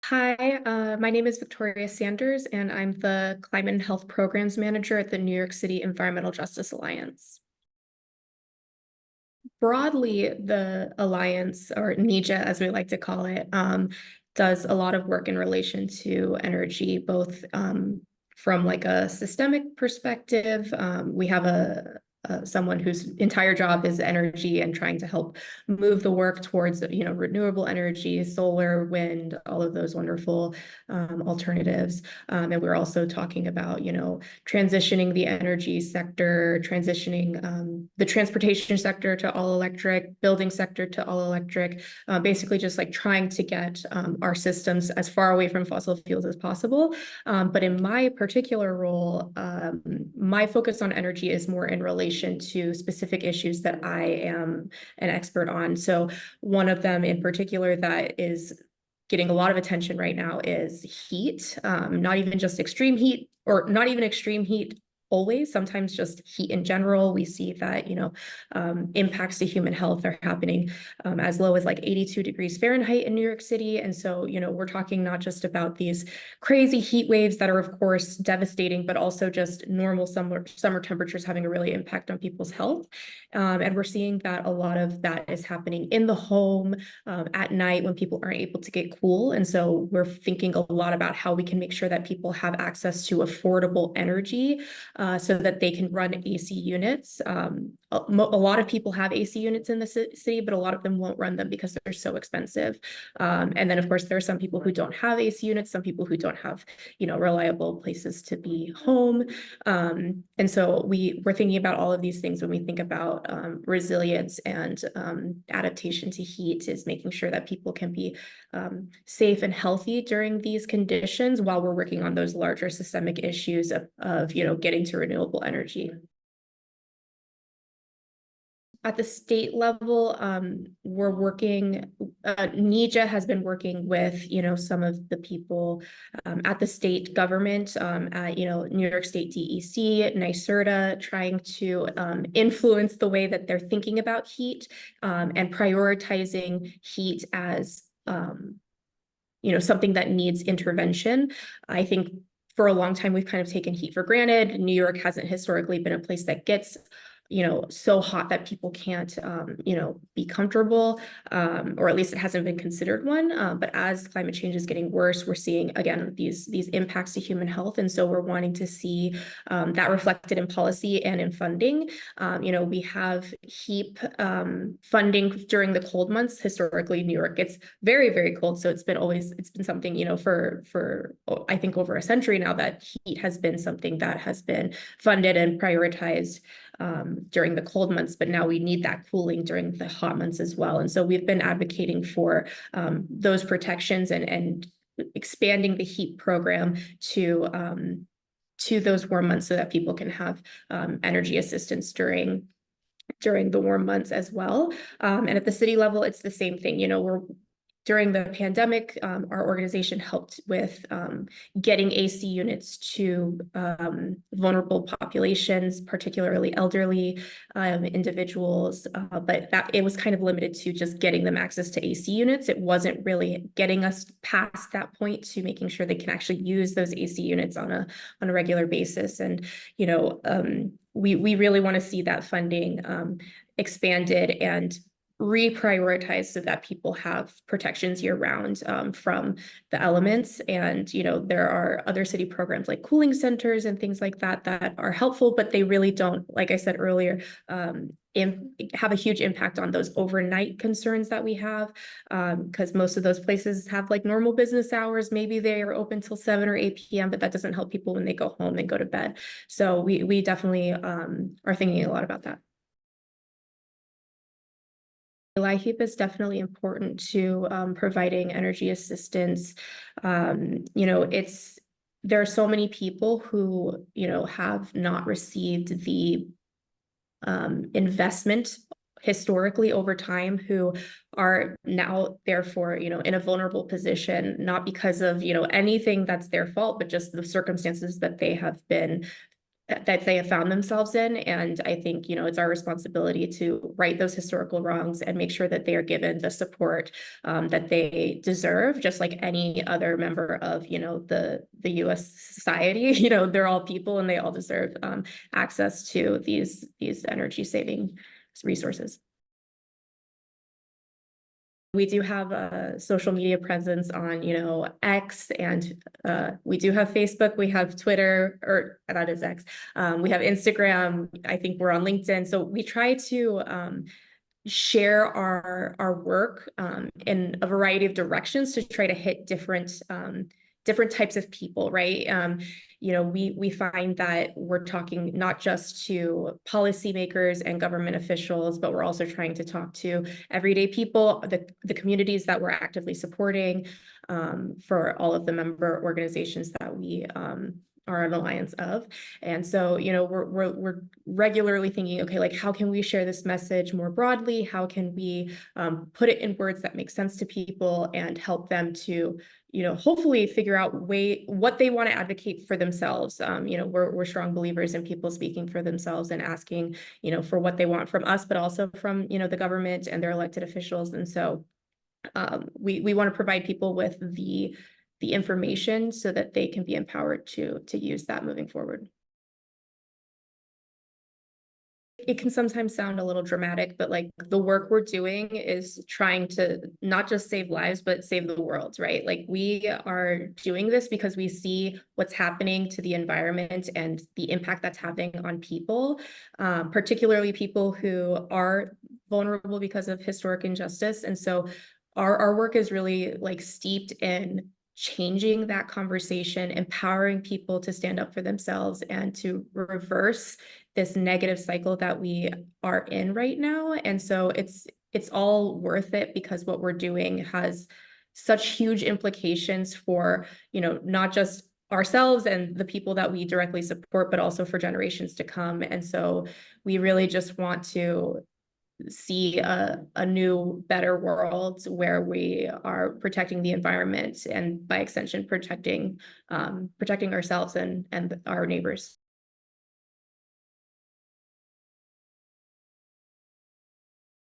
Hi, my name is Victoria Sanders, and I'm the Climate and Health Programs Manager at the New York City Environmental Justice Alliance. Broadly, the Alliance, or Nyc-Eja as we like to call it, does a lot of work in relation to energy, both from like a systemic perspective. We have someone whose entire job is energy and trying to help move the work towards renewable energy, solar, wind, all of those wonderful alternatives. And we're also talking about transitioning the energy sector, transitioning the transportation sector to all electric, building sector to all electric, basically just like trying to get our systems as far away from fossil fuels as possible. But in my particular role, my focus on energy is more in relation to specific issues that I am an expert on. So one of them in particular that is getting a lot of attention right now is heat, not even just extreme heat or not even extreme heat always, sometimes just heat in general. We see that, impacts to human health are happening as low as like 82 degrees Fahrenheit in New York City. And so, we're talking not just about these crazy heat waves that are, of course, devastating, but also just normal summer temperatures having a really impact on people's health. And we're seeing that a lot of that is happening in the home at night when people aren't able to get cool. And so we're thinking a lot about how we can make sure that people have access to affordable energy so that they can run AC units. A lot of people have AC units in the city, but a lot of them won't run them because they're so expensive. And then, of course, there are some people who don't have AC units, some people who don't have, reliable places to be home. And so we're thinking about all of these things when we think about resilience and adaptation to heat, is making sure that people can be safe and healthy during these conditions while we're working on those larger systemic issues of getting to renewable energy. At the state level, we're working, Nyc-Eja has been working with, some of the people at the state government, at, New York State DEC, NYSERDA, trying to influence the way that they're thinking about heat and prioritizing heat as, something that needs intervention. I think for a long time, we've kind of taken heat for granted. New York hasn't historically been a place that gets so hot that people can't, be comfortable, or at least it hasn't been considered one. But as climate change is getting worse, we're seeing, again, these impacts to human health. And so we're wanting to see that reflected in policy and in funding. We have HEAP funding during the cold months. Historically, New York gets very, very cold. So it's been something, for I think over a century now, that heat has been something that has been funded and prioritized during the cold months, but now we need that cooling during the hot months as well. And so we've been advocating for those protections and expanding the HEAP program to those warm months so that people can have energy assistance during the warm months as well. And at the city level, it's the same thing. During the pandemic, our organization helped with getting AC units to vulnerable populations, particularly elderly individuals, but it was kind of limited to just getting them access to AC units. It wasn't really getting us past that point to making sure they can actually use those AC units on a regular basis. And we really want to see that funding expanded and reprioritize so that people have protections year round from the elements. And, there are other city programs like cooling centers and things like that that are helpful, but they really don't, like I said earlier, have a huge impact on those overnight concerns that we have, because most of those places have like normal business hours. Maybe they are open till 7 or 8 p.m., but that doesn't help people when they go home and go to bed. So we definitely are thinking a lot about that. LIHEAP is definitely important to providing energy assistance. There are so many people who, have not received the investment historically over time, who are now therefore, in a vulnerable position, not because of, anything that's their fault, but just the circumstances that they have been that they have found themselves in. And I think, it's our responsibility to right those historical wrongs and make sure that they are given the support that they deserve, just like any other member of, the US society. They're all people and they all deserve access to these energy saving resources. We do have a social media presence on, X, and we do have Facebook, we have Twitter, or that is X. We have Instagram. I think we're on LinkedIn. So we try to share our work in a variety of directions to try to hit different types of people, right? We find that we're talking not just to policymakers and government officials, but we're also trying to talk to everyday people, the communities that we're actively supporting, for all of the member organizations that we are an alliance of. And so, we're regularly thinking, okay, like, how can we share this message more broadly? How can we put it in words that make sense to people and help them to, hopefully figure out what they want to advocate for themselves. We're strong believers in people speaking for themselves and asking, for what they want from us, but also from, the government and their elected officials. And so we want to provide people with the information so that they can be empowered to use that moving forward. It can sometimes sound a little dramatic, but like the work we're doing is trying to not just save lives, but save the world, right? Like we are doing this because we see what's happening to the environment and the impact that's having on people, particularly people who are vulnerable because of historic injustice. And so our work is really like steeped in changing that conversation, empowering people to stand up for themselves and to reverse this negative cycle that we are in right now. And so it's all worth it because what we're doing has such huge implications for, not just ourselves and the people that we directly support, but also for generations to come. And so we really just want to see a new, better world where we are protecting the environment and by extension protecting ourselves and our neighbors.